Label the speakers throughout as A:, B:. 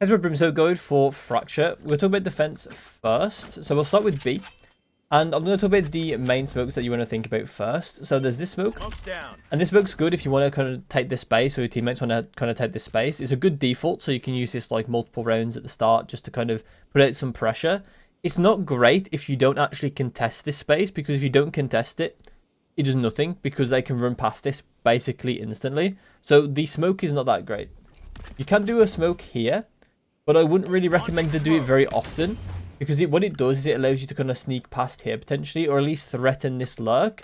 A: As we're Brimstone going for Fracture, we're talking about defense first. So we'll start with B. And I'm going to talk about the main smokes that you want to think about first. So there's this smoke. And this smoke's good if you want to kind of take this space, or your teammates want to kind of take this space. It's a good default, so you can use this like multiple rounds at the start just to kind of put out some pressure. It's not great if you don't actually contest this space, because if you don't contest it, it does nothing, because they can run past this basically instantly. So the smoke is not that great. You can do a smoke here, but I wouldn't really recommend to do it very often, because what it does is it allows you to kind of sneak past here potentially, or at least threaten this lurk.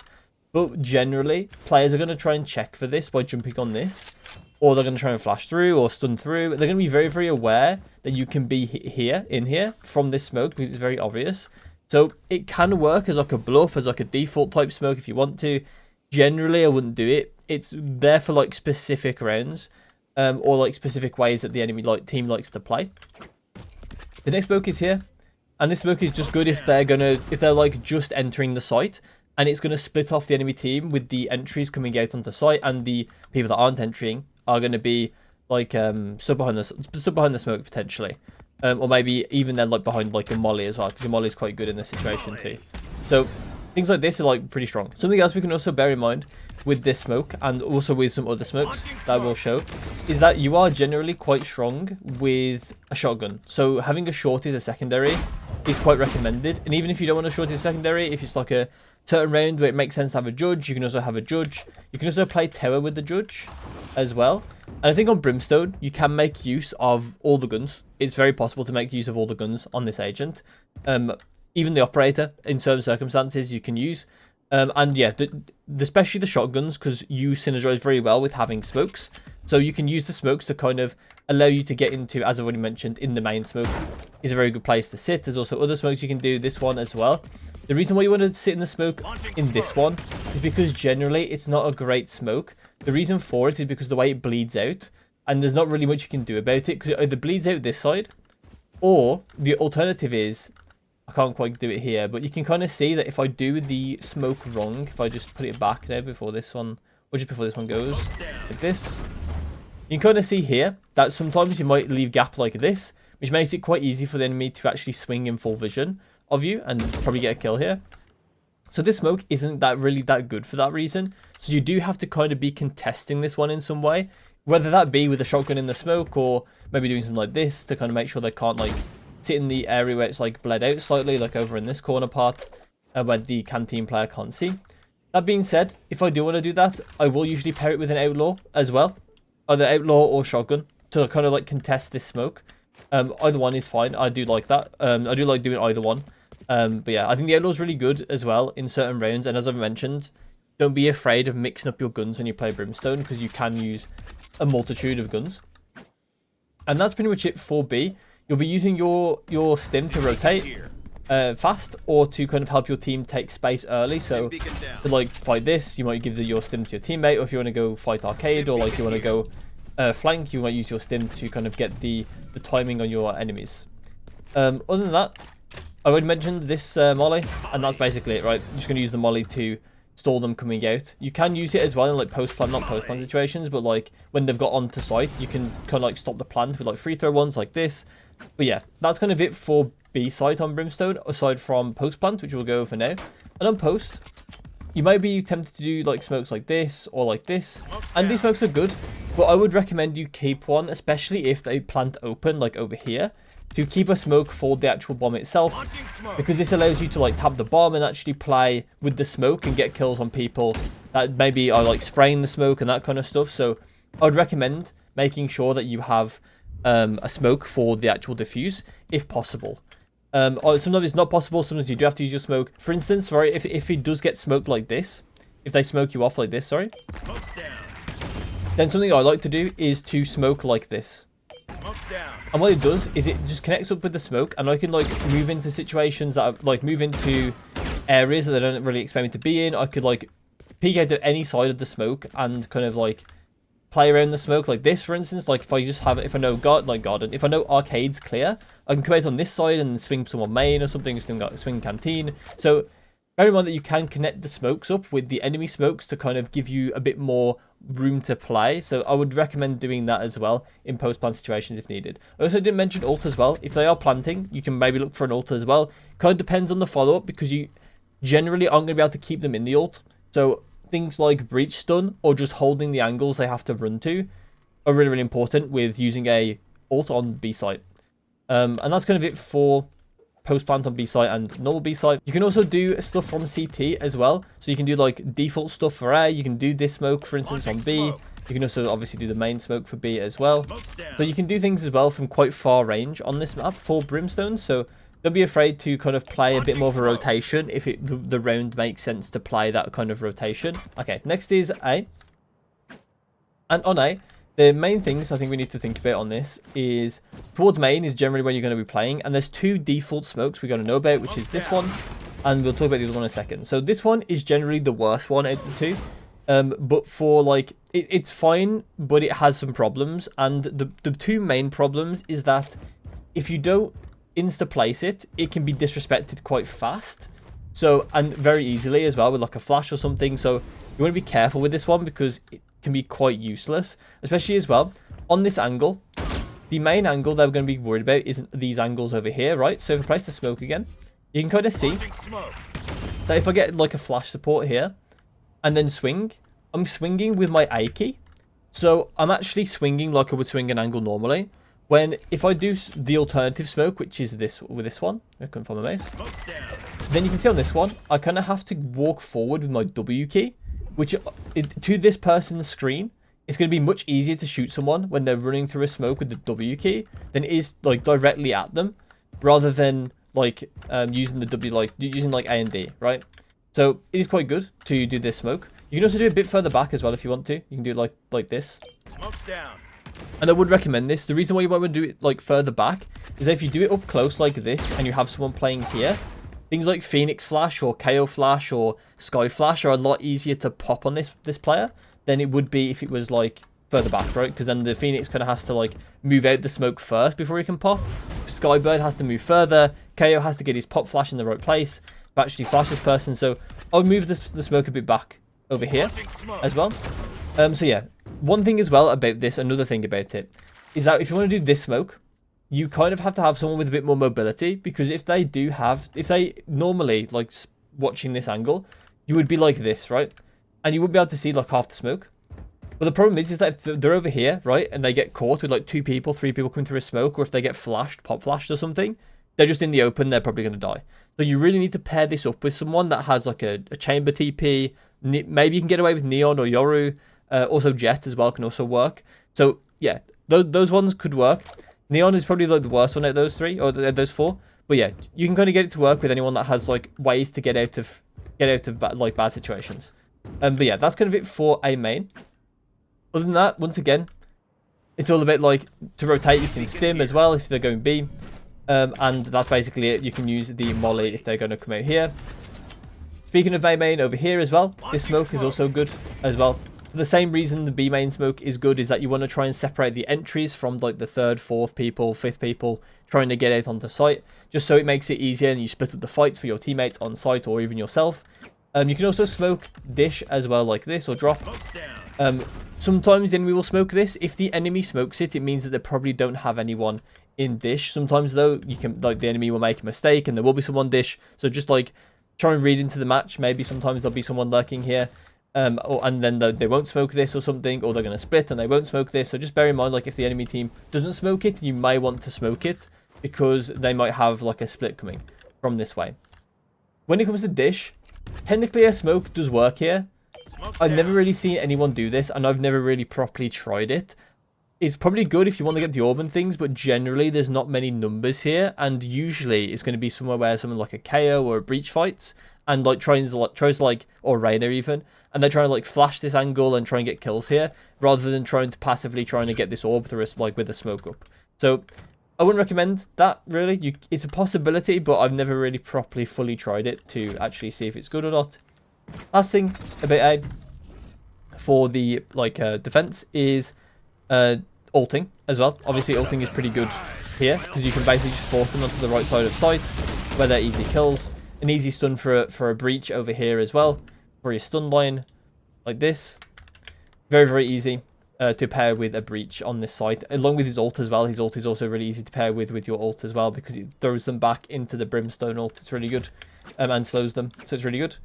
A: But generally, players are going to try and check for this by jumping on this, or they're going to try and flash through or stun through. They're going to be very, very aware that you can be in here from this smoke, because it's very obvious. So it can work as like a bluff, as like a default type smoke if you want to. Generally, I wouldn't do it. It's there for like specific rounds. Or like specific ways that the enemy team likes to play. The next smoke is here, and this smoke is just good if they're like just entering the site, and it's gonna split off the enemy team with the entries coming out onto site, and the people that aren't entering are gonna be like stood behind the smoke potentially, or maybe even then like behind like a molly as well, because a molly is quite good in this situation too. So things like this are like pretty strong. Something else we can also bear in mind with this smoke, and also with some other smokes that I will show, is that you are generally quite strong with a shotgun. So having a short as a secondary is quite recommended. And even if you don't want a short as a secondary, if it's like a certain round where it makes sense to have a judge, you can also have a judge. You can also play tower with the judge as well. And I think on Brimstone, you can make use of all the guns. It's very possible to make use of all the guns on this agent. Even the operator, in certain circumstances, you can use. And yeah, especially the shotguns, because you synergize very well with having smokes. So you can use the smokes to kind of allow you to get into, as I've already mentioned, in the main smoke is a very good place to sit. There's also other smokes you can do, this one as well. The reason why you want to sit in the smoke in this one is because generally it's not a great smoke. The reason for it is because the way it bleeds out, and there's not really much you can do about it, because it either bleeds out this side, or the alternative is, I can't quite do it here, but you can kind of see that if I do the smoke wrong, if I just put it back now before this one, or just before this one goes, like this, you can kind of see here that sometimes you might leave gap like this, which makes it quite easy for the enemy to actually swing in full vision of you and probably get a kill here. So this smoke isn't really that good for that reason. So you do have to kind of be contesting this one in some way, whether that be with a shotgun in the smoke, or maybe doing something like this to kind of make sure they can't like sit in the area where it's like bled out slightly, like over in this corner part, where the canteen player can't see. That being said, if I do want to do that, I will usually pair it with an outlaw as well, either outlaw or shotgun, to kind of like contest this smoke. Either one is fine. I do like that. I do like doing either one. But yeah, I think the outlaw is really good as well in certain rounds. And as I've mentioned, don't be afraid of mixing up your guns when you play Brimstone, because you can use a multitude of guns. And that's pretty much it for B. You'll be using your stim to rotate fast, or to kind of help your team take space early. So to like fight this, you might give your stim to your teammate, or if you want to go fight arcade, or like you want to go flank, you might use your stim to kind of get the timing on your enemies. Other than that, I already mentioned this molly, and that's basically it, right? You're just going to use the molly to stall them coming out. You can use it as well in like post-plan, not post-plan situations, but like when they've got onto site, you can kind of like stop the plant with like free throw ones like this. But yeah, that's kind of it for B site on Brimstone, aside from post plant, which we'll go over now. And on post, you might be tempted to do like smokes like this or like this, and these smokes are good, but I would recommend you keep one, especially if they plant open like over here, to keep a smoke for the actual bomb itself, because this allows you to like tap the bomb and actually play with the smoke and get kills on people that maybe are like spraying the smoke and that kind of stuff. So I would recommend making sure that you have a smoke for the actual defuse if possible. Sometimes it's not possible, sometimes you do have to use your smoke. For instance, sorry, if it does get smoked like this, if they smoke you off like this, sorry, then something I like to do is to smoke like this. And what it does is it just connects up with the smoke, and I can like move into situations that are, like move into areas that they don't really expect me to be in. I could like peek out at any side of the smoke and kind of like play around the smoke like this, for instance. Like if I just have it, if I know garden, if I know arcade's clear, I can come out on this side and swing someone main or something, swing canteen. So Bear in mind that you can connect the smokes up with the enemy smokes to kind of give you a bit more room to play. So I would recommend doing that as well in post-plant situations if needed. I also didn't mention ult as well. If they are planting, you can maybe look for an ult as well. Kind of depends on the follow-up because you generally aren't going to be able to keep them in the ult. So things like breach stun or just holding the angles they have to run to are really, really important with using a ult on B site. And that's kind of it for post-plant on B site and normal B site. You can also do stuff from CT as well. So you can do like default stuff for A. You can do this smoke, for instance, on B. You can also obviously do the main smoke for B as well. So you can do things as well from quite far range on this map for Brimstone. So don't be afraid to kind of play a bit more of a rotation if the round makes sense to play that kind of rotation. Okay, next is A. And on A, the main things I think we need to think about on this is towards main is generally when you're going to be playing. And there's two default smokes we're going to know about, which is this one. And we'll talk about the other one in a second. So this one is generally the worst one out of the two. But for like, it's fine, but it has some problems. And the two main problems is that if you don't insta-place it, it can be disrespected quite fast. So, and very easily as well with like a flash or something. So you want to be careful with this one because it can be quite useless, especially as well on this angle. The main angle that we're going to be worried about isn't these angles over here, right? So if I place the smoke again, you can kind of see that if I get like a flash support here and then swing, I'm swinging with my A key. So I'm actually swinging like I would swing an angle normally. When if I do the alternative smoke, which is this with this one, I couldn't find my mouse, then you can see on this one, I kind of have to walk forward with my W key, which to this person's screen, it's going to be much easier to shoot someone when they're running through a smoke with the W key than it is like directly at them, rather than like using the W, like using like A and D, right? So it is quite good to do this smoke. You can also do it a bit further back as well if you want to. You can do it like this. Smoke's down. And I would recommend this. The reason why you might want to do it like further back is that if you do it up close like this and you have someone playing here, things like Phoenix Flash or KO Flash or Sky Flash are a lot easier to pop on this player than it would be if it was like further back, right? Because then the Phoenix kind of has to like move out the smoke first before he can pop. Skybird has to move further. KO has to get his pop flash in the right place to actually flash this person. So I'll move the smoke a bit back over here as well. So yeah, one thing as well about this, another thing about it, is that if you want to do this smoke, you kind of have to have someone with a bit more mobility, because if they normally, like watching this angle, you would be like this, right? And you wouldn't be able to see like half the smoke. But the problem is that if they're over here, right, and they get caught with like 2 people, 3 people coming through a smoke, or if they get flashed, pop flashed or something, they're just in the open, they're probably going to die. So you really need to pair this up with someone that has like a chamber TP. Maybe you can get away with Neon or Yoru. Also Jet as well can also work. So yeah, those ones could work. Neon is probably like the worst one out of those 3 or those 4. But yeah, you can kind of get it to work with anyone that has like ways to get out of like bad situations. But yeah, that's kind of it for a main. Other than that, once again, it's all about like to rotate. You can stim as well if they're going B. And that's basically it. You can use the molly if they're going to come out here. Speaking of A main over here as well, this smoke is also good as well. For the same reason the B main smoke is good is that you want to try and separate the entries from like the 3rd, 4th people, 5th people trying to get out onto site, just so it makes it easier and you split up the fights for your teammates on site or even yourself. You can also smoke dish as well like this or drop. Sometimes then we will smoke this. If the enemy smokes it, it means that they probably don't have anyone in dish. Sometimes though, you can like the enemy will make a mistake and there will be someone dish. So just like try and read into the match. Maybe sometimes there'll be someone lurking here. And then they won't smoke this or something, or they're going to split and they won't smoke this. So just bear in mind, like if the enemy team doesn't smoke it, you may want to smoke it because they might have like a split coming from this way. When it comes to dish, technically a smoke does work here. I've never really seen anyone do this, and I've never really properly tried it. It's probably good if you want to get the orb and things, but generally there's not many numbers here, and usually it's going to be somewhere where someone like a KO or a breach fights, and like tries like, or Reyna even, and they're trying to like flash this angle and try and get kills here, rather than trying to passively trying to get this orb through like with a smoke up. So I wouldn't recommend that really. It's a possibility, but I've never really properly fully tried it to actually see if it's good or not. Last thing about A for the like defense is ulting as well. Obviously ulting is pretty good here because you can basically just force them onto the right side of site where they're easy kills. an easy stun for a breach over here as well, for your stun line, like this. Very, very easy to pair with a breach on this site, along with his ult as well. His ult is also really easy to pair with your ult as well, because it throws them back into the Brimstone ult. It's really good, and slows them, so it's really good.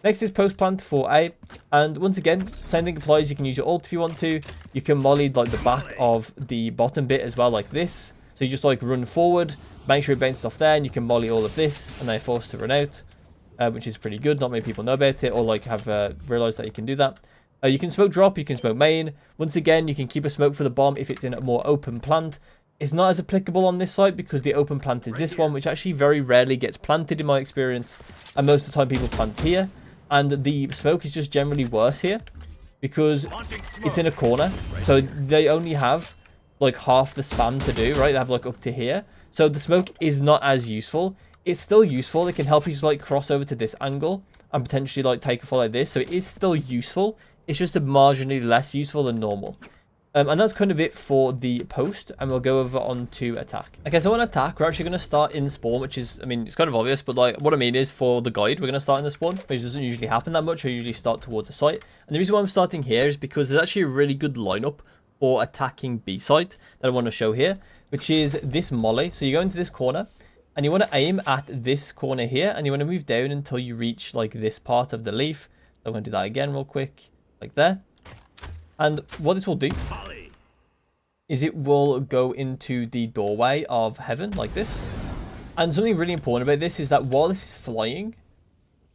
A: Next is post plant for A, and once again, same thing applies. You can use your ult if you want to. You can molly like the back of the bottom bit as well, like this. So you just like run forward, make sure it bounces off there, and you can molly all of this, and they're forced to run out, which is pretty good. Not many people know about it, or like have realized that you can do that. You can smoke drop, you can smoke main. Once again, you can keep a smoke for the bomb if it's in a more open plant. It's not as applicable on this site because the open plant is this one, which actually very rarely gets planted in my experience. And most of the time people plant here. And the smoke is just generally worse here because it's in a corner. So they only have like half the spam to do, right? They have like up to here. So the smoke is not as useful. It's still useful. It can help you to like cross over to this angle and potentially like take a fall like this. So it is still useful. It's just a marginally less useful than normal. And that's kind of it for the post, and we'll go over on to attack. Okay, so on attack, we're actually going to start in spawn, which is, I mean, it's kind of obvious, but like what I mean is for the guide, we're going to start in the spawn, which doesn't usually happen that much. I usually start towards a site. And the reason why I'm starting here is because there's actually a really good lineup for attacking B site that I want to show here, which is this molly. So you go into this corner, and you want to aim at this corner here, and you want to move down until you reach like this part of the leaf. So I'm going to do that again real quick, like there. And what this will do is it will go into the doorway of heaven like this. And something really important about this is that while this is flying,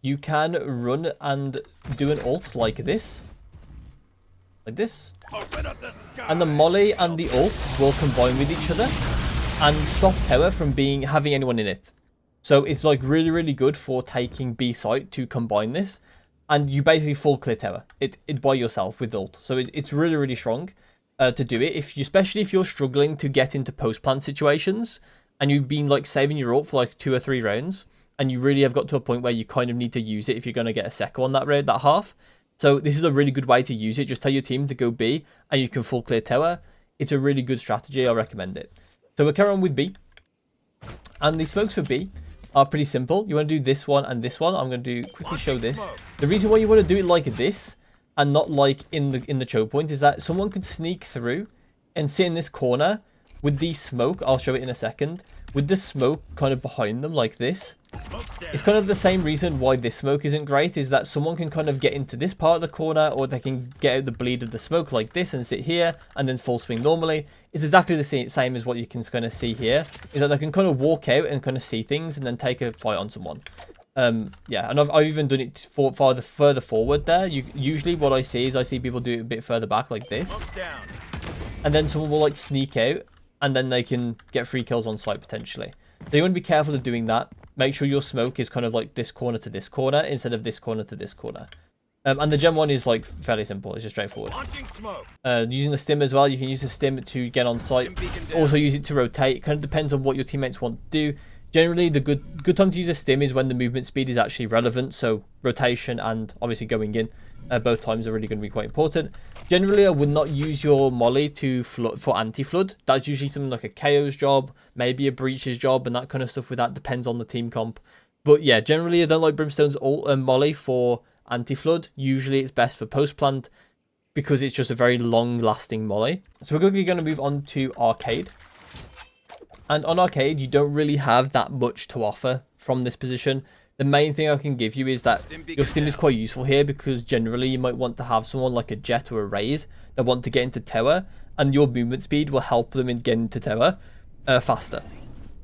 A: you can run and do an ult like this. Like this. And the molly and the ult will combine with each other and stop tower from having anyone in it. So it's like really, really good for taking B site to combine this. And you basically full clear tower it by yourself with ult. So it's really, really strong to do it. Especially if you're struggling to get into post plant situations and you've been like saving your ult for like 2 or 3 rounds, and you really have got to a point where you kind of need to use it if you're going to get a second on that round, that half. So this is a really good way to use it. Just tell your team to go B and you can full clear tower. It's a really good strategy. I recommend it. So we'll carry on with B. And the smokes for B are pretty simple. You want to do this one and this one. I'm going to quickly show this. The reason why you want to do it like this and not like in the choke point is that someone could sneak through and sit in this corner with the smoke. I'll show it in a second. With the smoke kind of behind them like this. It's kind of the same reason why this smoke isn't great, is that someone can kind of get into this part of the corner, or they can get out the bleed of the smoke like this and sit here and then full swing normally. It's exactly the same as what you can kind of see here, is that they can kind of walk out and kind of see things and then take a fight on someone. Yeah, and I've even done it further forward there. Usually what I see is I see people do it a bit further back like this. And then someone will like sneak out and then they can get free kills on site potentially. So you want to be careful of doing that. Make sure your smoke is kind of like this corner to this corner instead of this corner to this corner. And the gem one is like fairly simple. It's just straightforward. Using the stim as well. You can use the stim to get on site. Also use it to rotate. It kind of depends on what your teammates want to do. Generally, the good time to use a stim is when the movement speed is actually relevant. So rotation and obviously going in, both times are really going to be quite important. Generally, I would not use your molly for anti-flood. That's usually something like a KO's job, maybe a breach's job, and that kind of stuff with that depends on the team comp. But yeah, generally I don't like Brimstone's ult and molly for anti-flood. Usually it's best for post-plant because it's just a very long-lasting molly. So we're quickly going to move on to arcade. And on arcade, you don't really have that much to offer from this position. The main thing I can give you is that your stim is quite useful here because generally you might want to have someone like a Jet or a Raze that want to get into tower, and your movement speed will help them in getting to tower faster.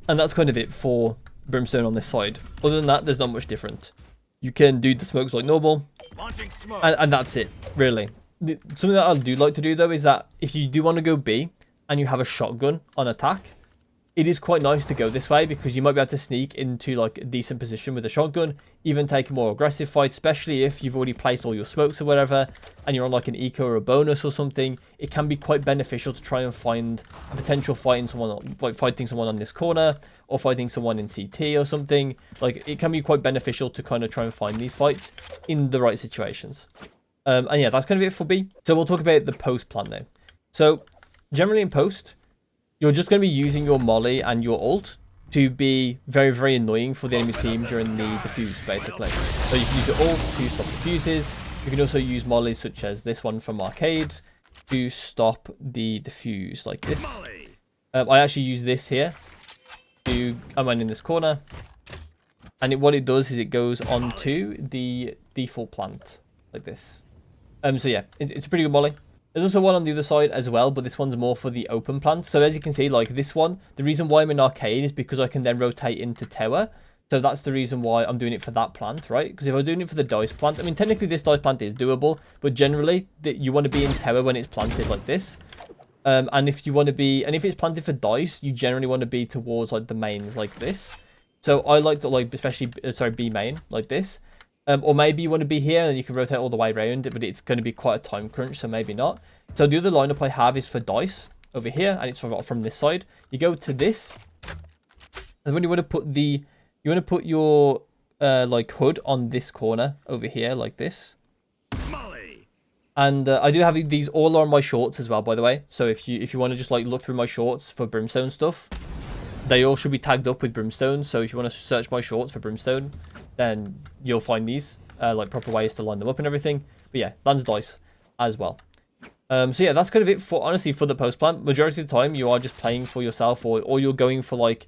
A: And that's kind of it for Brimstone on this side. Other than that, there's not much different. You can do the smokes like normal, and that's it, really. Something that I do like to do though is that if you do want to go B and you have a shotgun on attack, it is quite nice to go this way because you might be able to sneak into like a decent position with a shotgun, even take a more aggressive fight, especially if you've already placed all your smokes or whatever and you're on like an eco or a bonus or something. It can be quite beneficial to try and find a potential fighting someone on this corner or fighting someone in CT or something. Like it can be quite beneficial to kind of try and find these fights in the right situations. And yeah, that's kind of it for B. So we'll talk about the post plan now. So generally in post, you're just going to be using your molly and your ult to be very, very annoying for the enemy team during the defuse, basically. So you can use it all to stop defuses. You can also use mollies such as this one from Arcade to stop the defuse like this. I actually use this here to I'm in this corner, and what it does is it goes onto the default plant like this. So yeah, it's a pretty good molly. There's also one on the other side as well, but this one's more for the open plant. So as you can see, like this one, the reason why I'm in Arcade is because I can then rotate into Tower. So that's the reason why I'm doing it for that plant, right? Because if I'm doing it for the dice plant, I mean, technically this dice plant is doable, but generally you want to be in Tower when it's planted like this. And if it's planted for dice, you generally want to be towards like the mains like this. So I like to like, especially, B main like this. Or maybe you want to be here and you can rotate all the way around, but it's going to be quite a time crunch, so maybe not. So the other lineup I have is for dice over here, and it's from this side. You go to this, and when you want to put your like hood on this corner over here like this. And I do have these all on my shorts as well, by the way. So if you want to just like look through my shorts for Brimstone stuff, they all should be tagged up with Brimstone. So if you want to search my shorts for Brimstone, then you'll find these like proper ways to line them up and everything. But yeah, lands dice as well. So yeah, that's kind of it for honestly for the post plant. Majority of the time, you are just playing for yourself, or you're going for like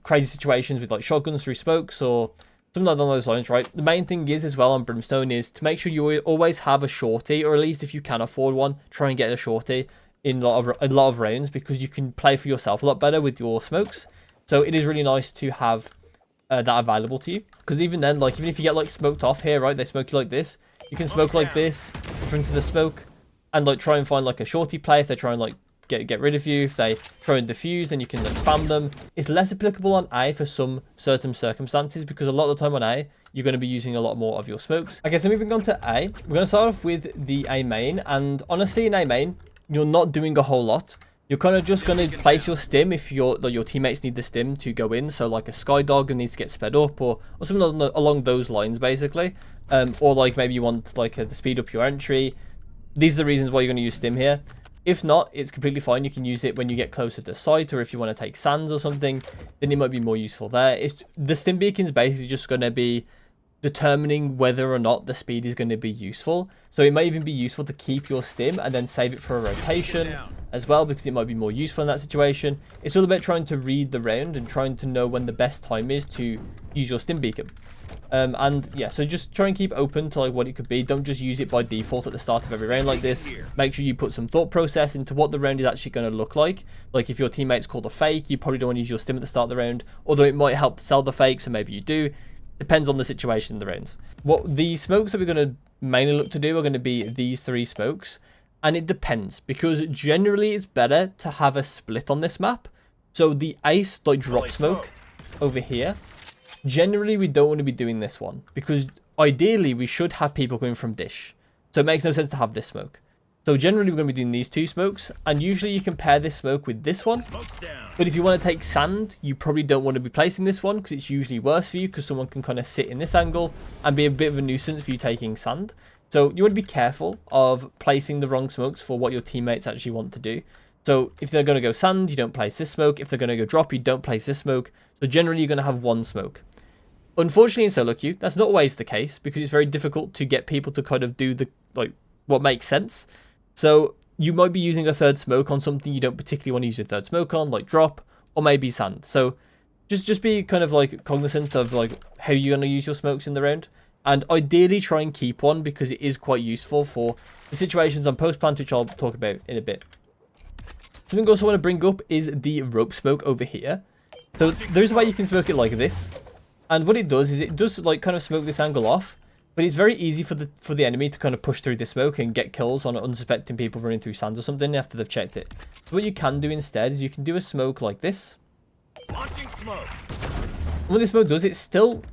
A: crazy situations with like shotguns through smokes or something along those lines, right? The main thing is as well on Brimstone is to make sure you always have a shorty, or at least if you can afford one, try and get a shorty in a lot of rounds, because you can play for yourself a lot better with your smokes. So it is really nice to have that available to you, because even then, like even if you get like smoked off here, right, they smoke you like this, you can smoke like this in front of the smoke and like try and find like a shorty play if they try and like get rid of you. If they try and defuse, then you can like spam them. It's less applicable on A for some certain circumstances, because a lot of the time on A you're going to be using a lot more of your smokes. Okay, so moving on to A, we're going to start off with the A main, and honestly in A main you're not doing a whole lot. You're kind of just going to place your stim if your teammates need the stim to go in. So like a Skydog needs to get sped up, or something along those lines basically. Or like maybe you want like to speed up your entry. These are the reasons why you're going to use stim here. If not, it's completely fine. You can use it when you get closer to site, or if you want to take sands or something, then it might be more useful there. The stim beacon is basically just going to be determining whether or not the speed is going to be useful. So it might even be useful to keep your stim and then save it for a rotation as well, because it might be more useful in that situation. It's all about trying to read the round and trying to know when the best time is to use your stim beacon. And yeah, so just try and keep open to like what it could be. Don't just use it by default at the start of every round like this. Make sure you put some thought process into what the round is actually going to look like. Like if your teammate's called a fake, you probably don't want to use your stim at the start of the round, although it might help sell the fake, so maybe you do. Depends on the situation in the rounds. What the smokes that we're going to mainly look to do are going to be these 3 smokes. And it depends, because generally it's better to have a split on this map. So the ice like drop smoke over here, generally we don't want to be doing this one, because ideally we should have people coming from dish. So it makes no sense to have this smoke. So generally we're going to be doing these 2 smokes, and usually you can pair this smoke with this one. But if you want to take sand, you probably don't want to be placing this one, because it's usually worse for you, because someone can kind of sit in this angle and be a bit of a nuisance for you taking sand. So you want to be careful of placing the wrong smokes for what your teammates actually want to do. So if they're going to go sand, you don't place this smoke. If they're going to go drop, you don't place this smoke. So generally you're going to have 1 smoke. Unfortunately in solo queue, that's not always the case, because it's very difficult to get people to kind of do the what makes sense. So you might be using a 3rd smoke on something you don't particularly want to use a 3rd smoke on, like drop or maybe sand. So just be kind of like cognizant of like how you're going to use your smokes in the round, and ideally try and keep one, because it is quite useful for the situations on post plant, which I'll talk about in a bit. Something I also want to bring up is the rope smoke over here. So there's a way you can smoke it like this, and what it does is it does like kind of smoke this angle off. But it's very easy for the enemy to kind of push through the smoke and get kills on unsuspecting people running through sands or something after they've checked it. So what you can do instead is you can do a smoke like this. Launching smoke. And what this smoke does, it still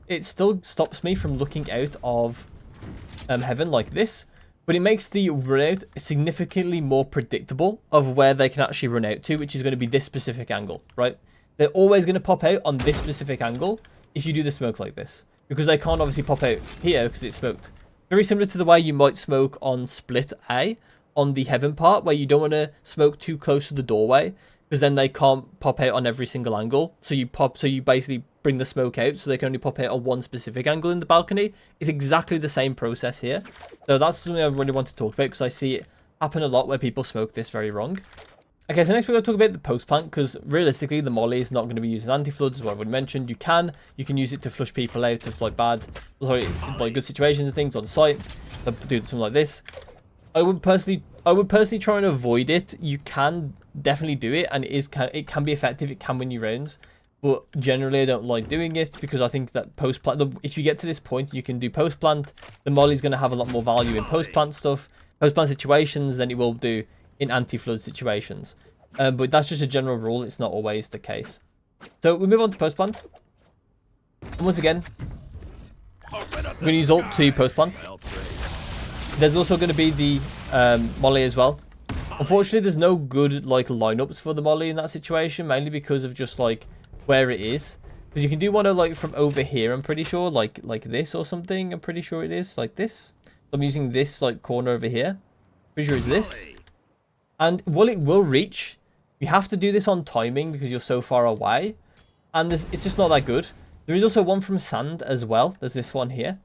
A: stops me from looking out of heaven like this, but it makes the run out significantly more predictable of where they can actually run out to, which is going to be this specific angle, right? They're always going to pop out on this specific angle if you do the smoke like this, because they can't obviously pop out here because it's smoked. Very similar to the way you might smoke on split A on the heaven part, where you don't want to smoke too close to the doorway, because then they can't pop out on every single angle. So you basically bring the smoke out so they can only pop out on one specific angle in the balcony. It's exactly the same process here. So that's something I really want to talk about because I see it happen a lot where people smoke this very wrong. Okay, so next we're going to talk about the post plant, because realistically the molly is not going to be used as anti-floods, as what I've already mentioned. You can use it to flush people out of like good situations and things on site. So do something like this. I would personally try and avoid it. You can definitely do it, and it can be effective. It can win you rounds, but generally I don't like doing it because I think that post plant. If you get to this point, you can do post plant. The molly's going to have a lot more value in post plant stuff, post plant situations than it will do in anti-flood situations. But that's just a general rule. It's not always the case. So we move on to post plant. And once again, we're going to use ult to post plant. There's also going to be the molly as well. Unfortunately, there's no good like lineups for the molly in that situation, mainly because of just like where it is. Because you can do one like from over here, I'm pretty sure, like this or something. I'm pretty sure it is like this. I'm using this like corner over here. Pretty sure it's this. And while it will reach, you have to do this on timing because you're so far away. And it's just not that good. There is also one from sand as well. There's this one here.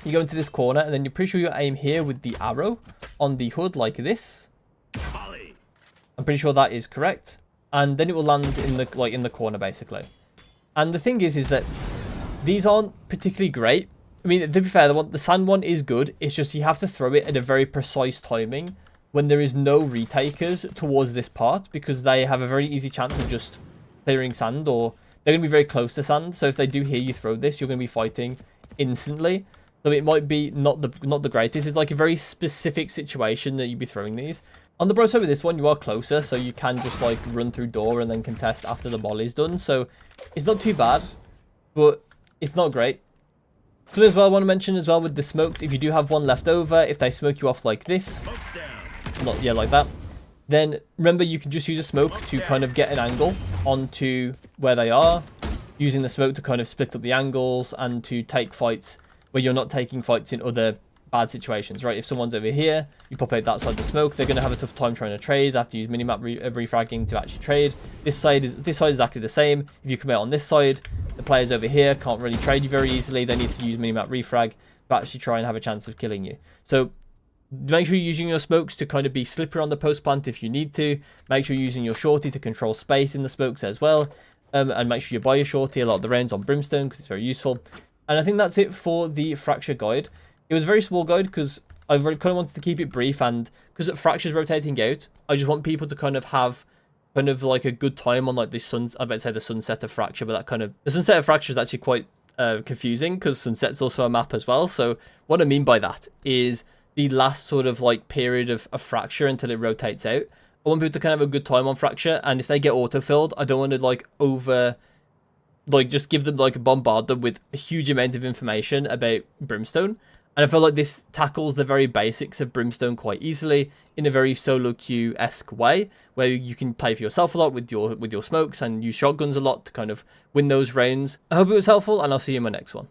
A: You go into this corner and then you're pretty sure you aim here with the arrow on the hood like this. I'm pretty sure that is correct. And then it will land in the corner basically. And the thing is that these aren't particularly great. I mean, to be fair, the sand one is good. It's just you have to throw it at a very precise timing when there is no retakers towards this part, because they have a very easy chance of just clearing sand, or they're going to be very close to sand. So if they do hear you throw this, you're going to be fighting instantly. So it might be not the greatest. It's like a very specific situation that you'd be throwing these. On the bro side with this one, you are closer, so you can just like run through door and then contest after the molly's done. So it's not too bad, but it's not great. So as well, I want to mention as well with the smokes, if you do have one left over, if they smoke you off like this, like that, then remember you can just use a smoke to kind of get an angle onto where they are, using the smoke to kind of split up the angles and to take fights where you're not taking fights in other bad situations, right? If someone's over here, you pop out that side of the smoke, they're going to have a tough time trying to trade. They have to use minimap refragging to actually trade. This side is exactly the same. If you come out on this side, the players over here can't really trade you very easily. They need to use minimap refrag to actually try and have a chance of killing you. So make sure you're using your smokes to kind of be slippery on the post plant if you need to. Make sure you're using your shorty to control space in the smokes as well. And make sure you buy your shorty a lot of the rounds on Brimstone because it's very useful. And I think that's it for the Fracture guide. It was a very small guide because I really kind of wanted to keep it brief, and because Fracture's rotating out, I just want people to kind of have kind of like a good time on like the the sunset of Fracture, but the sunset of Fracture is actually quite confusing because sunset's also a map as well. So what I mean by that is the last sort of like period of Fracture until it rotates out. I want people to kind of have a good time on Fracture, and if they get auto-filled, I don't want to just give them bombard them with a huge amount of information about Brimstone. And I feel like this tackles the very basics of Brimstone quite easily in a very solo queue-esque way, where you can play for yourself a lot with your smokes and use shotguns a lot to kind of win those rounds. I hope it was helpful, and I'll see you in my next one.